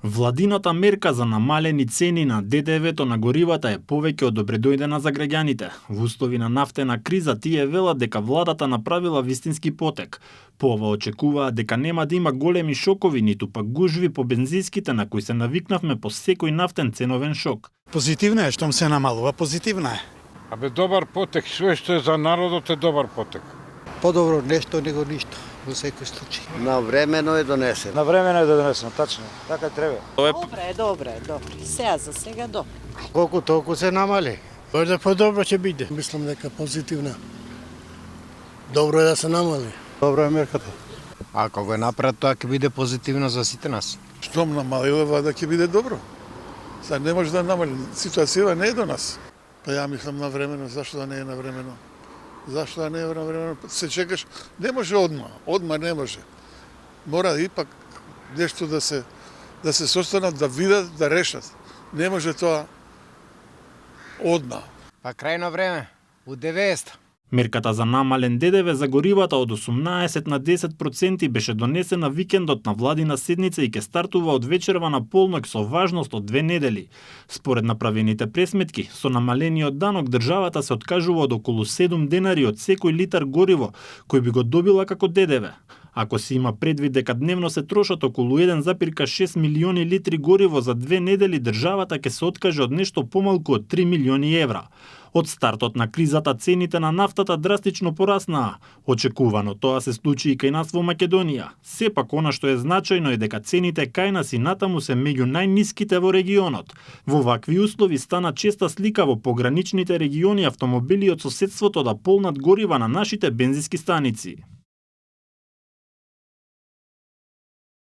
Владината мерка за намалени цени на ДДВ-то на горивата е повеќе од добредојдена за граѓаните. Во услови на нафтена криза тие велат дека владата направила вистински потек. По ова очекуваат дека нема да има големи шокови, ниту пак гужви по бензинските на кои се навикнавме по секој нафтен ценовен шок. Позитивна е, штом се намалува, позитивна е. Абе добар потек, све што е за народот е добар потек. Подобро нешто него ништо, во секој случај. Навремено е донесен. Навремено е донесен, тачно. Така треба. Добре. Сега за сега добро. Колку толку се намали. Може подобро ќе биде. Мислам дека позитивна. Добро е да се намали. Добро е мерката. Ако го направат, тоа ќе биде позитивно за сите нас. Штом намалила, да ќе биде добро. Сега не може да намали. Ситуацијава не е до нас. Па ја мислам навремено, зашто да не е навремено? Зашто да не е навремено? Се чекаш, не може одма не може. Мора ипак нешто да се состанат, да видат, да решат. Не може тоа одма. Па крајно време, у 90. Мерката за намален ДДВ за горивата од 18 на 10% беше донесена викендот на владина седница и ќе стартува од вечерва на полнок со важност од 2 недели. Според направените пресметки, со намалениот данок државата се откажува од околу 7 денари од секој литар гориво кој би го добила како ДДВ. Ако се има предвид дека дневно се трошат околу 1,6 милиони литри гориво за 2 недели, државата ќе се откаже од нешто помалку од 3 милиони евра. Од стартот на кризата цените на нафтата драстично пораснаа. Очекувано тоа се случи и кај нас во Македонија. Сепак она што е значајно е дека цените кај нас и натаму се меѓу најниските во регионот. Во вакви услови стана честа слика во пограничните региони автомобили од соседството да полнат горива на нашите бензински станици.